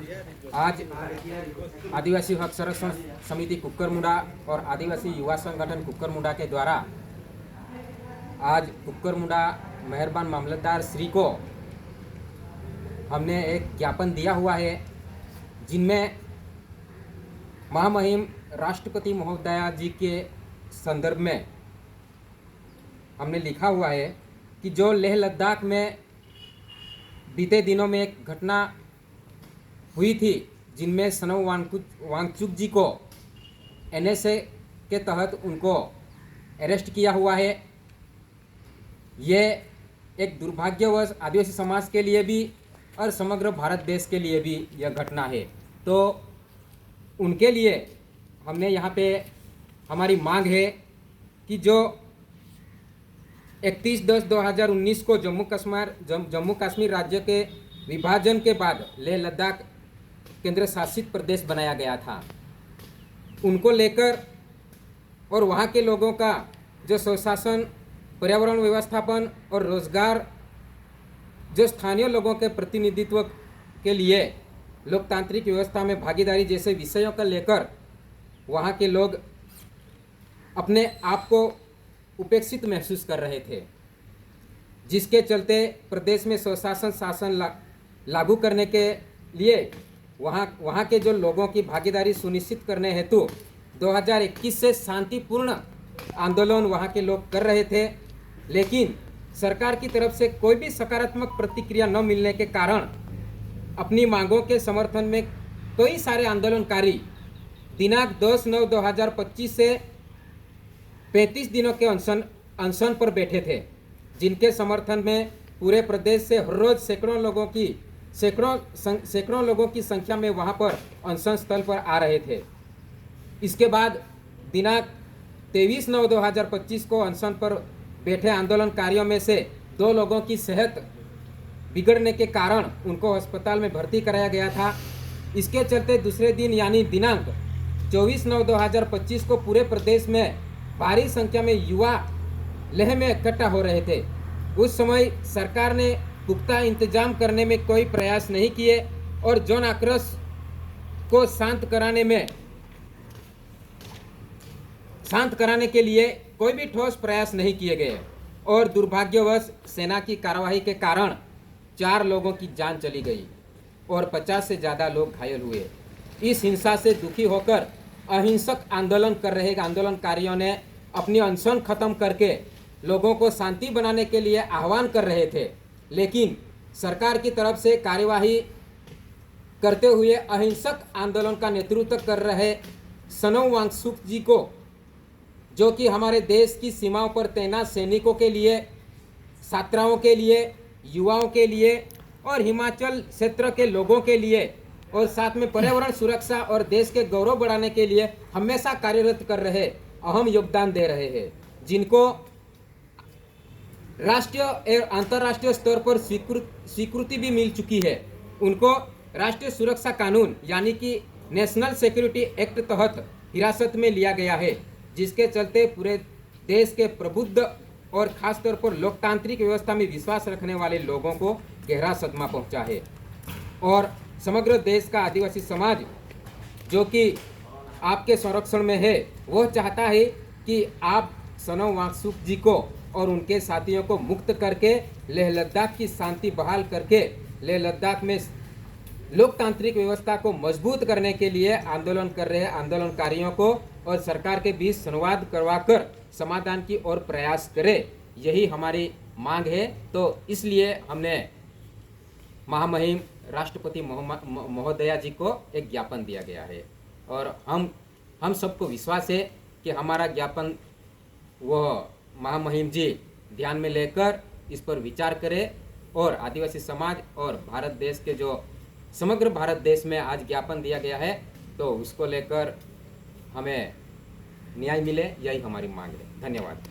आज आदिवासी हक संरक्षण समिति कुक्करमुंडा और आदिवासी युवा संगठन कुक्करमुंडा के द्वारा आज कुक्करमुंडा मेहरबान मामलतदार श्री को हमने एक ज्ञापन दिया हुआ है, जिनमें महामहिम राष्ट्रपति महोदया जी के संदर्भ में हमने लिखा हुआ है कि जो लेह लद्दाख में बीते दिनों में एक घटना हुई थी, जिनमें सनम वांगचुक जी को एनएसए के तहत उनको अरेस्ट किया हुआ है। ये एक दुर्भाग्यवश आदिवासी समाज के लिए भी और समग्र भारत देश के लिए भी यह घटना है। तो उनके लिए हमने यहाँ पे हमारी मांग है कि जो 31/10/2019 को जम्मू कश्मीर राज्य के विभाजन के बाद लेह लद्दाख केंद्र शासित प्रदेश बनाया गया था, उनको लेकर और वहाँ के लोगों का जो स्वशासन, पर्यावरण व्यवस्थापन और रोजगार, जो स्थानीय लोगों के प्रतिनिधित्व के लिए लोकतांत्रिक व्यवस्था में भागीदारी जैसे विषयों को लेकर वहाँ के लोग अपने आप को उपेक्षित महसूस कर रहे थे, जिसके चलते प्रदेश में स्वशासन शासन लागू करने के लिए वहाँ के जो लोगों की भागीदारी सुनिश्चित करने हेतु 2021 से शांतिपूर्ण आंदोलन वहाँ के लोग कर रहे थे, लेकिन सरकार की तरफ से कोई भी सकारात्मक प्रतिक्रिया न मिलने के कारण अपनी मांगों के समर्थन में कई सारे आंदोलनकारी दिनांक 10/9/2025 से 35 दिनों के अनशन पर बैठे थे, जिनके समर्थन में पूरे प्रदेश से हर रोज सैकड़ों लोगों की संख्या में वहां पर अनशन स्थल पर आ रहे थे। इसके बाद दिनांक 23/9/2025 को अनशन पर बैठे आंदोलनकारियों में से 2 लोगों की सेहत बिगड़ने के कारण उनको अस्पताल में भर्ती कराया गया था। इसके चलते दूसरे दिन यानी दिनांक 24/9/2025 को पूरे प्रदेश में भारी संख्या में युवा लेह में इकट्ठा हो रहे थे। उस समय सरकार ने पुख्ता इंतजाम करने में कोई प्रयास नहीं किए और जन आक्रोश को शांत कराने के लिए कोई भी ठोस प्रयास नहीं किए गए और दुर्भाग्यवश सेना की कार्रवाई के कारण 4 लोगों की जान चली गई और 50 से ज़्यादा लोग घायल हुए। इस हिंसा से दुखी होकर अहिंसक आंदोलन कर रहे आंदोलनकारियों ने अपनी अनशन खत्म करके लोगों को शांति बनाने के लिए आह्वान कर रहे थे, लेकिन सरकार की तरफ से कार्यवाही करते हुए अहिंसक आंदोलन का नेतृत्व कर रहे सनम वांगचुक जी को, जो कि हमारे देश की सीमाओं पर तैनात सैनिकों के लिए, छात्राओं के लिए, युवाओं के लिए और हिमाचल क्षेत्र के लोगों के लिए और साथ में पर्यावरण सुरक्षा और देश के गौरव बढ़ाने के लिए हमेशा कार्यरत कर रहे, अहम योगदान दे रहे हैं, जिनको राष्ट्रीय और अंतर्राष्ट्रीय स्तर पर स्वीकृति भी मिल चुकी है। उनको राष्ट्रीय सुरक्षा कानून यानी कि नेशनल सिक्योरिटी एक्ट तहत हिरासत में लिया गया है, जिसके चलते पूरे देश के प्रबुद्ध और खास तौर पर लोकतांत्रिक व्यवस्था में विश्वास रखने वाले लोगों को गहरा सदमा पहुंचा है। और समग्र देश का आदिवासी समाज, जो कि आपके संरक्षण में है, वह चाहता है कि आप सनम वांगचुक जी को और उनके साथियों को मुक्त करके लेह लद्दाख की शांति बहाल करके लेह लद्दाख में लोकतांत्रिक व्यवस्था को मजबूत करने के लिए आंदोलन कर रहे आंदोलनकारियों को और सरकार के बीच संवाद करवाकर समाधान की ओर प्रयास करे, यही हमारी मांग है। तो इसलिए हमने महामहिम राष्ट्रपति महोदया जी को एक ज्ञापन दिया गया है और हम सबको विश्वास है कि हमारा ज्ञापन वह महामहिम जी ध्यान में लेकर इस पर विचार करें और आदिवासी समाज और भारत देश के जो समग्र भारत देश में आज ज्ञापन दिया गया है, तो उसको लेकर हमें न्याय मिले, यही हमारी मांग है। धन्यवाद।